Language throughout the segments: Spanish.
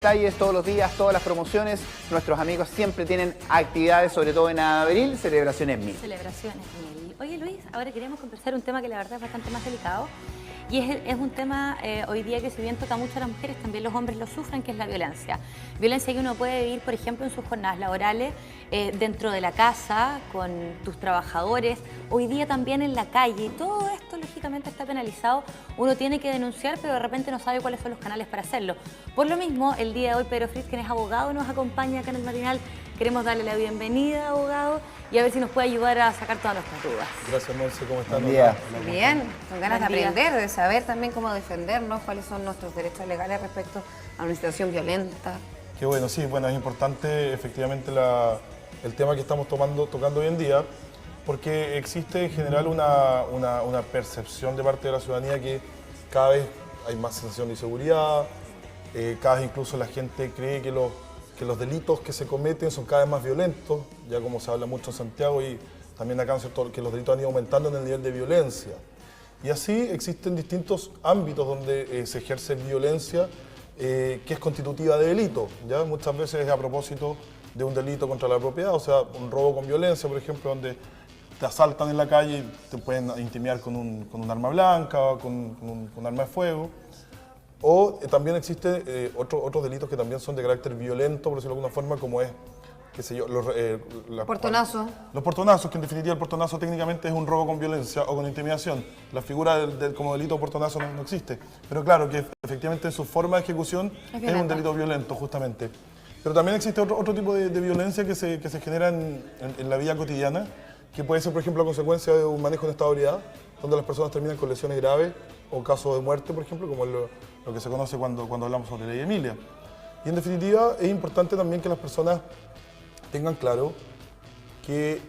Detalles todos los días, todas las promociones. Nuestros amigos siempre tienen actividades, sobre todo en abril, celebraciones mil. Celebraciones mil. Oye Luis, ahora queremos conversar un tema que la verdad es bastante más delicado. Y es un tema hoy día que si bien toca mucho a las mujeres, también los hombres lo sufren, que es la violencia. Violencia que uno puede vivir, por ejemplo, en sus jornadas laborales, dentro de la casa, con tus trabajadores, hoy día también en la calle. Y todo esto, lógicamente, está penalizado. Uno tiene que denunciar, pero de repente no sabe cuáles son los canales para hacerlo. Por lo mismo, el día de hoy, Pedro Fritz, quien es abogado, nos acompaña acá en el matinal. Queremos darle la bienvenida, abogado, y a ver si nos puede ayudar a sacar todas nuestras dudas. Gracias, Monse, ¿cómo están? Buen día. Bien, con ganas de Buen día. aprender, de saber también cómo defendernos, cuáles son nuestros derechos legales respecto a una situación violenta. Qué bueno, sí, bueno, es importante efectivamente el tema que estamos tocando hoy en día, porque existe en general una percepción de parte de la ciudadanía que cada vez hay más sensación de inseguridad, cada vez incluso la gente cree que los delitos que se cometen son cada vez más violentos, ya como se habla mucho en Santiago y también acá, ¿cierto?, que los delitos han ido aumentando en el nivel de violencia. Y así existen distintos ámbitos donde se ejerce violencia que es constitutiva de delito, ¿ya? Muchas veces es a propósito de un delito contra la propiedad, o sea, un robo con violencia, por ejemplo, donde te asaltan en la calle y te pueden intimidar con un arma blanca o con un arma de fuego. O también existen otros delitos que también son de carácter violento, por decirlo de alguna forma, como es, qué sé yo, Portonazo. Los portonazos, que en definitiva el portonazo técnicamente es un robo con violencia o con intimidación. La figura como delito portonazo no existe. Pero claro que efectivamente en su forma de ejecución es un delito violento, justamente. Pero también existe otro tipo de violencia que se genera en la vida cotidiana, que puede ser, por ejemplo, a consecuencia de un manejo en estado de ebriedad, donde las personas terminan con lesiones graves o casos de muerte, por ejemplo, como lo que se conoce cuando hablamos sobre la ley Emilia. Y en definitiva es importante también que las personas tengan claro que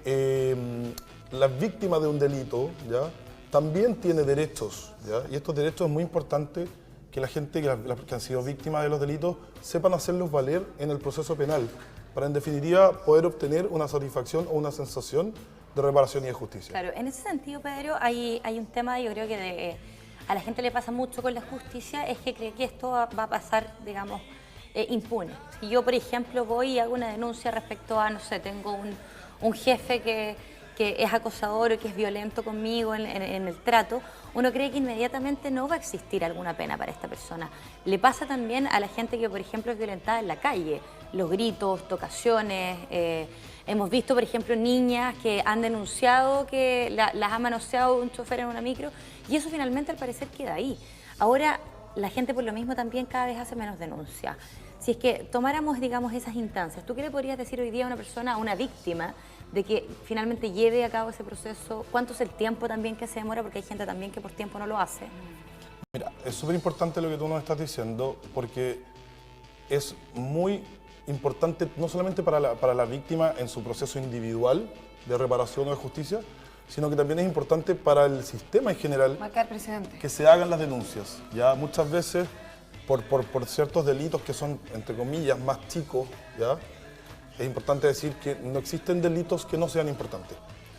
las víctimas de un delito, ¿ya?, también tiene derechos, ¿ya? Y estos derechos es muy importante que la gente que han sido víctimas de los delitos sepan hacerlos valer en el proceso penal, para en definitiva poder obtener una satisfacción o una sensación de reparación y de justicia. Claro, en ese sentido, Pedro, hay un tema, yo creo que a la gente le pasa mucho con la justicia, es que cree que esto va a pasar, digamos, impune. Si yo, por ejemplo, voy y hago una denuncia respecto a, no sé, tengo un jefe que es acosador o que es violento conmigo en el trato, uno cree que inmediatamente no va a existir alguna pena para esta persona. Le pasa también a la gente que, por ejemplo, es violentada en la calle, los gritos, tocaciones. Hemos visto, por ejemplo, niñas que han denunciado que las ha manoseado un chofer en una micro y eso finalmente al parecer queda ahí. Ahora, la gente por lo mismo también cada vez hace menos denuncias. Si es que tomáramos, digamos, esas instancias, ¿tú qué le podrías decir hoy día a una persona, a una víctima, de que finalmente lleve a cabo ese proceso? ¿Cuánto es el tiempo también que se demora? Porque hay gente también que por tiempo no lo hace. Mira, es súper importante lo que tú nos estás diciendo, porque es muy importante no solamente para la víctima en su proceso individual de reparación o de justicia, sino que también es importante para el sistema en general. Marcar precedentes. Que se hagan las denuncias. Ya muchas veces por ciertos delitos que son, entre comillas, más chicos, ¿ya?, es importante decir que no existen delitos que no sean importantes.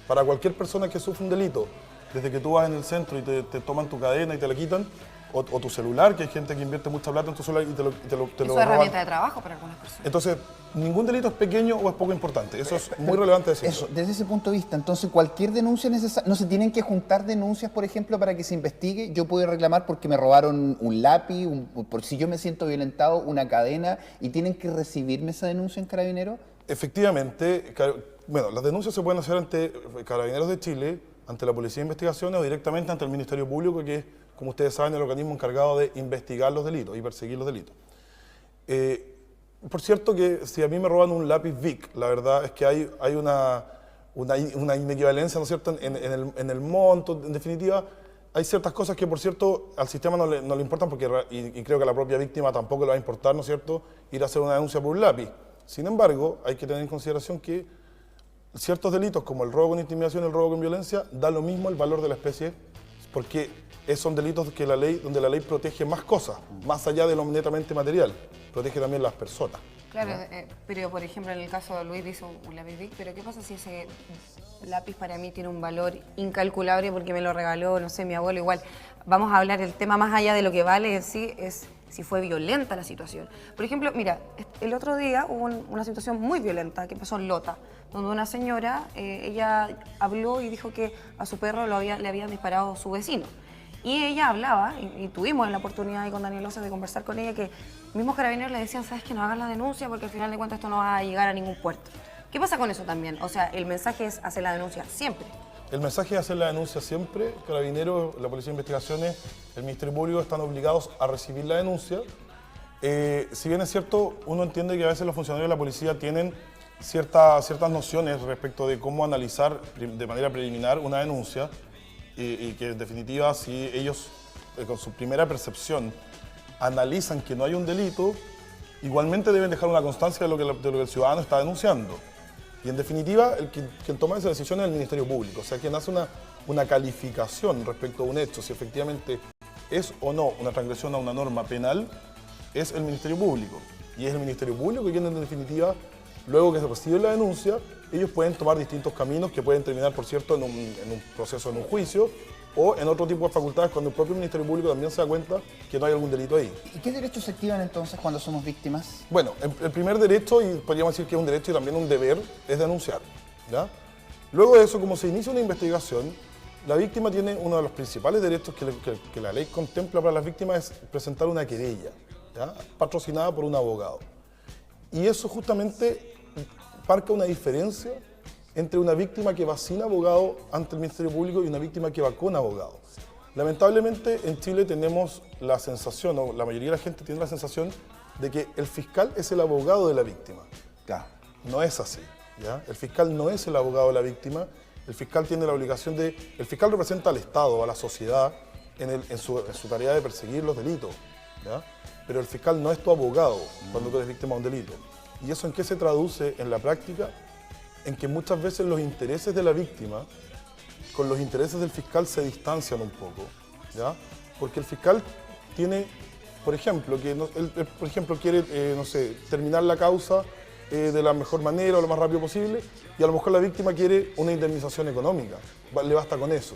Para cualquier persona que sufre un delito, desde que tú vas en el centro y te toman tu cadena y te la quitan, o tu celular, que hay gente que invierte mucha plata en tu celular y te lo Es una roban. herramienta de trabajo para algunas personas. Entonces, ningún delito es pequeño o es poco importante. Eso es muy relevante decirlo. Eso, desde ese punto de vista, entonces cualquier denuncia es necesaria. No se tienen que juntar denuncias, por ejemplo, para que se investigue. Yo puedo reclamar porque me robaron un lápiz, por si yo me siento violentado, una cadena, y tienen que recibirme esa denuncia en Carabineros. Efectivamente, bueno, las denuncias se pueden hacer ante Carabineros de Chile, ante la Policía de Investigaciones o directamente ante el Ministerio Público, que es, como ustedes saben, el organismo encargado de investigar los delitos y perseguir los delitos. Por cierto que si a mí me roban un lápiz Bic, la verdad es que hay una inequivalencia, ¿no es cierto?, en el monto. En definitiva, hay ciertas cosas que, por cierto, al sistema no le importan, porque, y creo que a la propia víctima tampoco le va a importar, ¿no es cierto?, ir a hacer una denuncia por un lápiz. Sin embargo, hay que tener en consideración que ciertos delitos como el robo con intimidación y el robo con violencia da lo mismo el valor de la especie, porque son delitos donde la ley protege más cosas, más allá de lo netamente material, protege también las personas. Claro, pero por ejemplo en el caso de Luis dice un lápiz Bic, pero ¿qué pasa si ese lápiz para mí tiene un valor incalculable porque me lo regaló, no sé, mi abuelo? Igual, vamos a hablar, el tema más allá de lo que vale en sí es si fue violenta la situación. Por ejemplo, mira, el otro día hubo una situación muy violenta que pasó en Lota, donde una señora, ella habló y dijo que a su perro le habían disparado su vecino. Y ella hablaba, y tuvimos la oportunidad ahí con Daniel Oces de conversar con ella, que mismos carabineros le decían, sabes que no hagas la denuncia porque al final de cuentas esto no va a llegar a ningún puerto. ¿Qué pasa con eso también? O sea, el mensaje es hacer la denuncia siempre. El mensaje es hacer la denuncia siempre. Carabineros, la Policía de Investigaciones, el Ministerio Público están obligados a recibir la denuncia. Si bien es cierto, uno entiende que a veces los funcionarios de la policía tienen ciertas nociones respecto de cómo analizar de manera preliminar una denuncia y que en definitiva si ellos con su primera percepción analizan que no hay un delito, igualmente deben dejar una constancia de lo que el ciudadano está denunciando. Y en definitiva, quien toma esa decisión es el Ministerio Público, o sea, quien hace una calificación respecto a un hecho, si efectivamente es o no una transgresión a una norma penal, es el Ministerio Público. Y es el Ministerio Público quien en definitiva, luego que se recibe la denuncia, ellos pueden tomar distintos caminos que pueden terminar, por cierto, en un proceso, en un juicio, o en otro tipo de facultades cuando el propio Ministerio Público también se da cuenta que no hay algún delito ahí. ¿Y qué derechos se activan entonces cuando somos víctimas? Bueno, el primer derecho, y podríamos decir que es un derecho y también un deber, es denunciar, ¿ya? Luego de eso, como se inicia una investigación, la víctima tiene uno de los principales derechos que la ley contempla para las víctimas es presentar una querella, ¿ya? Patrocinada por un abogado. Y eso justamente marca una diferencia entre una víctima que va sin abogado ante el Ministerio Público y una víctima que va con abogado. Lamentablemente en Chile tenemos la sensación, o la mayoría de la gente tiene la sensación, de que el fiscal es el abogado de la víctima. Claro. No es así, ¿ya? El fiscal no es el abogado de la víctima, el fiscal tiene la obligación de... El fiscal representa al Estado, a la sociedad, en su tarea de perseguir los delitos, ¿ya? Pero el fiscal no es tu abogado cuando tú eres víctima de un delito. ¿Y eso en qué se traduce en la práctica? En que muchas veces los intereses de la víctima con los intereses del fiscal se distancian un poco, ¿ya? Porque el fiscal tiene, por ejemplo, por ejemplo quiere, no sé, terminar la causa de la mejor manera o lo más rápido posible y a lo mejor la víctima quiere una indemnización económica, le basta con eso,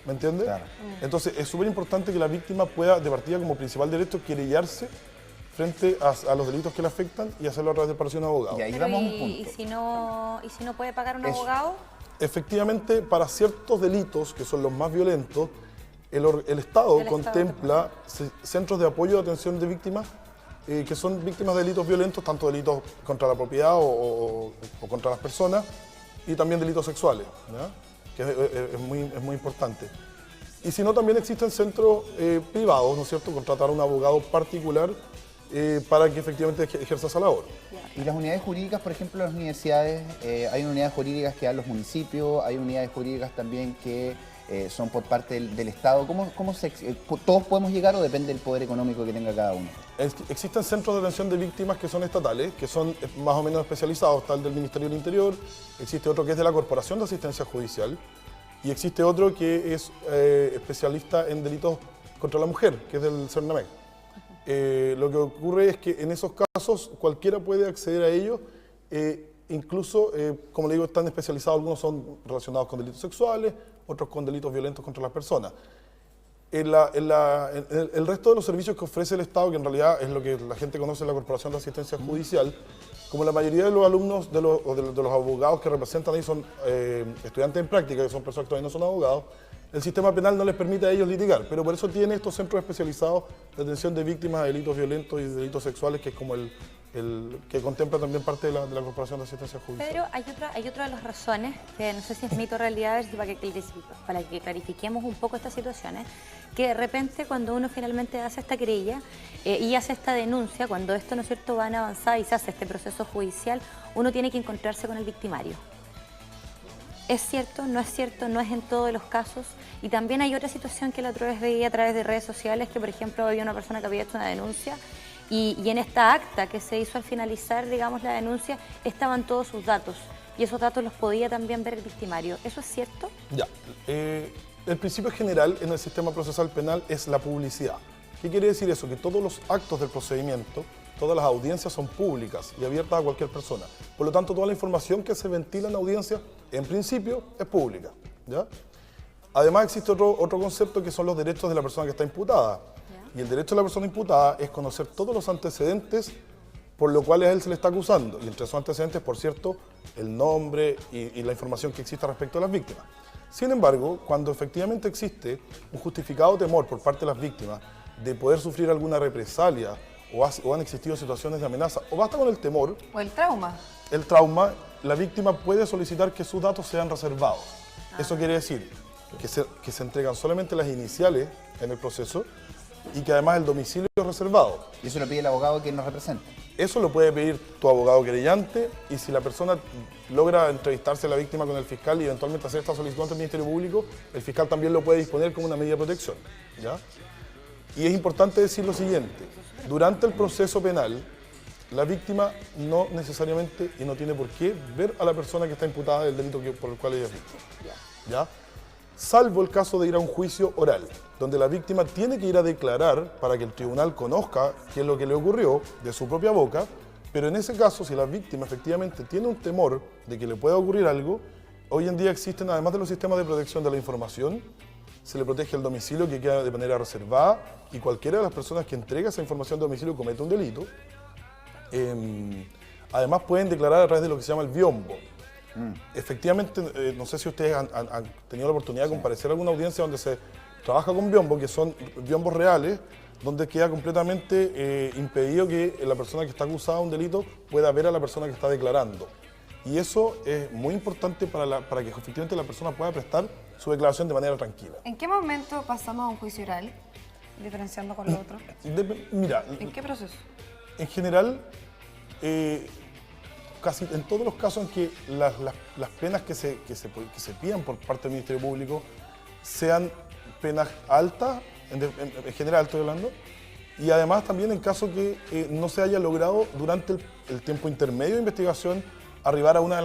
¿me entiendes? Claro. Entonces es súper importante que la víctima pueda, de partida como principal derecho, querellarse frente a los delitos que le afectan y hacerlo a través de preparación de abogado. Y ahí Pero vamos a un ¿y punto. si no puede pagar un Eso. abogado? Efectivamente, para ciertos delitos, que son los más violentos, el Estado contempla centros de apoyo de atención de víctimas que son víctimas de delitos violentos, tanto delitos contra la propiedad o contra las personas, y también delitos sexuales, ¿ya? Que es muy importante. Y si no, también existen centros privados, ¿no es cierto?, contratar a un abogado particular para que efectivamente ejerza esa labor. Y las unidades jurídicas, por ejemplo, en las universidades, hay unidades jurídicas que dan los municipios, hay unidades jurídicas también que son por parte del Estado. ¿Todos podemos llegar o depende del poder económico que tenga cada uno? Existen centros de atención de víctimas que son estatales, que son más o menos especializados, está el del Ministerio del Interior, existe otro que es de la Corporación de Asistencia Judicial y existe otro que es especialista en delitos contra la mujer, que es del CERNAMEC. Lo que ocurre es que en esos casos cualquiera puede acceder a ellos, incluso, como le digo, están especializados, algunos son relacionados con delitos sexuales, otros con delitos violentos contra las personas. El resto de los servicios que ofrece el Estado, que en realidad es lo que la gente conoce la Corporación de Asistencia Judicial, como la mayoría de los alumnos de los abogados que representan ahí son estudiantes en práctica, que son personas que todavía no son abogados, el sistema penal no les permite a ellos litigar, pero por eso tiene estos centros especializados de atención de víctimas de delitos violentos y de delitos sexuales, que es como el que contempla también parte de la Corporación de Asistencia Judicial. Pedro, hay otra de las razones, que no sé si es mito o realidad, para que clarifiquemos un poco estas situaciones, que de repente cuando uno finalmente hace esta querella y hace esta denuncia, cuando esto, ¿no es cierto?, va en avanzada y se hace este proceso judicial, uno tiene que encontrarse con el victimario. ¿Es cierto? ¿No es cierto? ¿No es en todos los casos? Y también hay otra situación que la otra vez veía a través de redes sociales, que por ejemplo había una persona que había hecho una denuncia y en esta acta que se hizo al finalizar, digamos, la denuncia, estaban todos sus datos y esos datos los podía también ver el victimario. ¿Eso es cierto? Ya. El principio general en el sistema procesal penal es la publicidad. ¿Qué quiere decir eso? Que todos los actos del procedimiento, todas las audiencias son públicas y abiertas a cualquier persona. Por lo tanto, toda la información que se ventila en audiencia, en principio, es pública, ¿ya? Además, existe otro concepto que son los derechos de la persona que está imputada. Y el derecho de la persona imputada es conocer todos los antecedentes por los cuales a él se le está acusando. Y entre esos antecedentes, por cierto, el nombre y la información que existe respecto a las víctimas. Sin embargo, cuando efectivamente existe un justificado temor por parte de las víctimas de poder sufrir alguna represalia o han existido situaciones de amenaza, o basta con el temor, O el trauma. el trauma, la víctima puede solicitar que sus datos sean reservados. Eso quiere decir que se entregan solamente las iniciales en el proceso y que además el domicilio es reservado. Y eso lo pide el abogado que nos represente. Eso lo puede pedir tu abogado querellante y si la persona logra entrevistarse a la víctima con el fiscal y eventualmente hacer esta solicitud ante el Ministerio Público, el fiscal también lo puede disponer como una medida de protección, ¿ya? Y es importante decir lo siguiente, durante el proceso penal, la víctima no necesariamente y no tiene por qué ver a la persona que está imputada del delito por el cual ella es víctima, ¿ya? Salvo el caso de ir a un juicio oral, donde la víctima tiene que ir a declarar para que el tribunal conozca qué es lo que le ocurrió de su propia boca, pero en ese caso, si la víctima efectivamente tiene un temor de que le pueda ocurrir algo, hoy en día existen, además de los sistemas de protección de la información, se le protege el domicilio que queda de manera reservada y cualquiera de las personas que entrega esa información de domicilio comete un delito. Además pueden declarar a través de lo que se llama el biombo. Efectivamente, no sé si ustedes han tenido la oportunidad de comparecer a alguna audiencia donde se trabaja con biombo, que son biombos reales, donde queda completamente impedido que la persona que está acusada de un delito pueda ver a la persona que está declarando. Y eso es muy importante para que efectivamente la persona pueda prestar su declaración de manera tranquila. ¿En qué momento pasamos a un juicio oral, diferenciando con lo otro? Mira, ¿En qué proceso? en general, casi en todos los casos en que las penas que se pidan por parte del Ministerio Público sean penas altas, en general estoy hablando, y además también en caso que no se haya logrado durante el tiempo intermedio de investigación arribar a una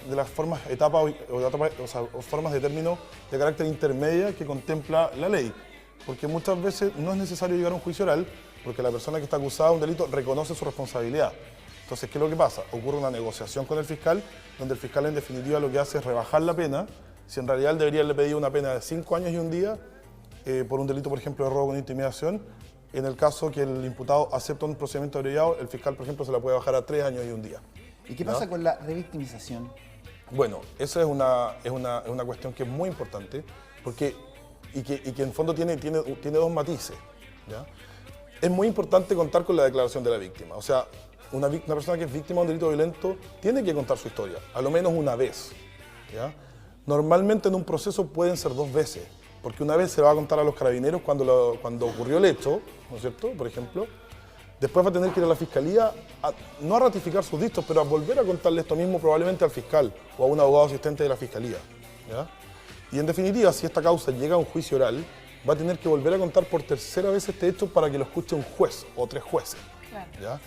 de las formas, etapas o formas de término de carácter intermedia que contempla la ley. Porque muchas veces no es necesario llegar a un juicio oral porque la persona que está acusada de un delito reconoce su responsabilidad. Entonces, ¿qué es lo que pasa? Ocurre una negociación con el fiscal, donde el fiscal en definitiva lo que hace es rebajar la pena. Si en realidad él debería haberle pedido una pena de 5 años y un día por un delito, por ejemplo, de robo con intimidación, en el caso que el imputado acepta un procedimiento abreviado, el fiscal, por ejemplo, se la puede bajar a 3 años y un día. ¿Y qué pasa con la revictimización? Bueno, esa es una cuestión que es muy importante y que en fondo tiene dos matices, ¿ya? Es muy importante contar con la declaración de la víctima. O sea, una persona que es víctima de un delito violento tiene que contar su historia, a lo menos una vez, ¿ya? Normalmente en un proceso pueden ser 2 veces, porque una vez se va a contar a los carabineros cuando ocurrió el hecho, ¿no es cierto?, por ejemplo. Después va a tener que ir a la fiscalía, no a ratificar sus dictos, pero a volver a contarle esto mismo probablemente al fiscal o a un abogado asistente de la fiscalía, ¿ya? Y en definitiva, si esta causa llega a un juicio oral, va a tener que volver a contar por tercera vez este hecho para que lo escuche un juez o 3 jueces, Claro. ¿ya?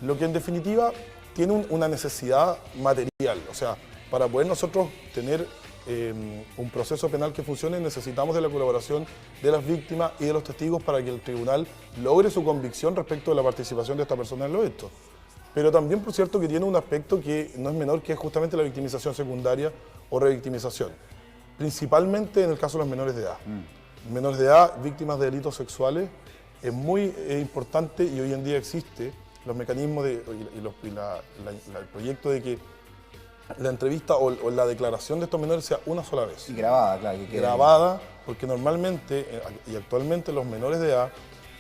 Lo que en definitiva tiene una necesidad material. O sea, para poder nosotros tener un proceso penal que funcione, necesitamos de la colaboración de las víctimas y de los testigos para que el tribunal logre su convicción respecto de la participación de esta persona en los hechos. Pero también, por cierto, que tiene un aspecto que no es menor, que es justamente la victimización secundaria o revictimización. Principalmente en el caso de los menores de edad. Menores de edad, víctimas de delitos sexuales, es muy importante y hoy en día existe los mecanismos el proyecto de que la entrevista o la declaración de estos menores sea una sola vez. Y grabada, claro. Que quede Grabada, porque normalmente y actualmente los menores de edad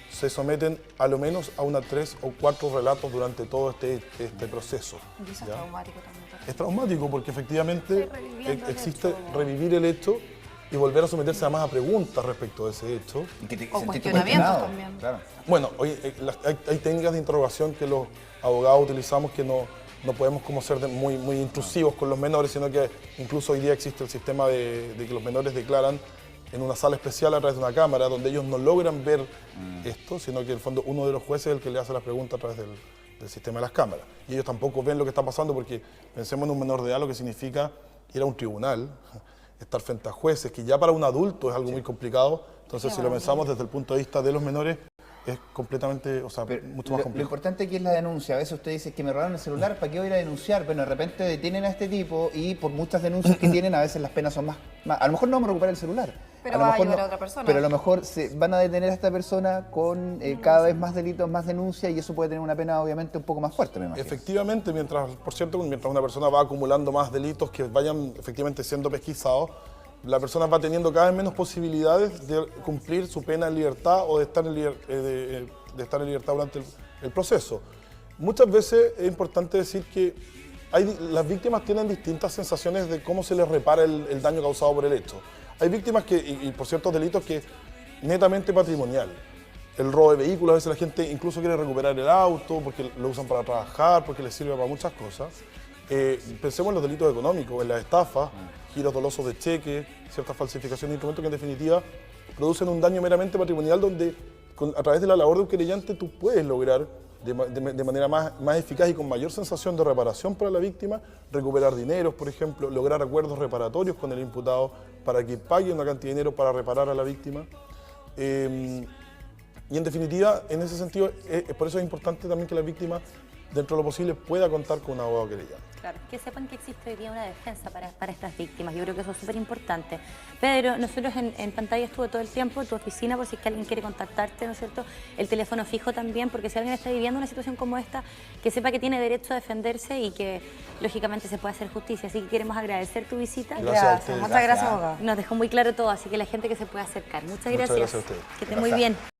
se someten a lo menos a 3 o 4 relatos durante todo este proceso. Y eso es ¿ya? traumático también. Es traumático porque efectivamente reviviendo el existe hecho. revivir el hecho y volver a someterse además a preguntas respecto de ese hecho. Y que te O sentiste cuestionamientos cuestionado. también. Claro. Bueno, hay técnicas de interrogación que los abogados utilizamos que no podemos como ser muy intrusivos con los menores, sino que incluso hoy día existe el sistema de que los menores declaran en una sala especial a través de una cámara, donde ellos no logran ver esto, sino que en el fondo uno de los jueces es el que le hace las preguntas a través del sistema de las cámaras. Y ellos tampoco ven lo que está pasando porque pensemos en un menor de edad, lo que significa ir a un tribunal, estar frente a jueces, que ya para un adulto es algo muy complicado. Entonces, si lo pensamos desde el punto de vista de los menores, es completamente, o sea, mucho más Lo complejo. importante aquí es la denuncia. A veces usted dice que me robaron el celular, ¿para qué voy a ir a denunciar? Bueno, de repente detienen a este tipo y por muchas denuncias que tienen, a veces las penas son más. A lo mejor no vamos a recuperar el celular, Pero lo va a mejor ayudar a otra persona. Pero a lo mejor se van a detener a esta persona con cada vez más delitos, más denuncias, y eso puede tener una pena obviamente un poco más fuerte, me imagino. Efectivamente, por cierto, mientras una persona va acumulando más delitos que vayan efectivamente siendo pesquisados, la persona va teniendo cada vez menos posibilidades de cumplir su pena en libertad o de estar en libertad durante el proceso. Muchas veces es importante decir que las víctimas tienen distintas sensaciones de cómo se les repara el daño causado por el hecho. Hay víctimas y por ciertos delitos que netamente patrimonial. El robo de vehículos, a veces la gente incluso quiere recuperar el auto porque lo usan para trabajar, porque les sirve para muchas cosas. Pensemos en los delitos económicos, en las estafas, giros dolosos de cheques, ciertas falsificaciones de instrumentos que en definitiva producen un daño meramente patrimonial donde a través de la labor de un querellante tú puedes lograr de manera más eficaz y con mayor sensación de reparación para la víctima, recuperar dineros, por ejemplo, lograr acuerdos reparatorios con el imputado para que pague una cantidad de dinero para reparar a la víctima. Y en definitiva, en ese sentido, por eso es importante también que la víctima, dentro de lo posible, pueda contar con un abogado querellante. Claro, que sepan que existe hoy día una defensa para estas víctimas. Yo creo que eso es súper importante. Pedro, nosotros en pantalla estuvo todo el tiempo tu oficina por si es que alguien quiere contactarte, ¿no es cierto? El teléfono fijo también, porque si alguien está viviendo una situación como esta, que sepa que tiene derecho a defenderse y que lógicamente se puede hacer justicia. Así que queremos agradecer tu visita. Gracias a ustedes. Muchas gracias, abogado. Nos dejó muy claro todo, así que la gente que se puede acercar. Muchas gracias. Muchas gracias a ustedes. Que esté muy bien.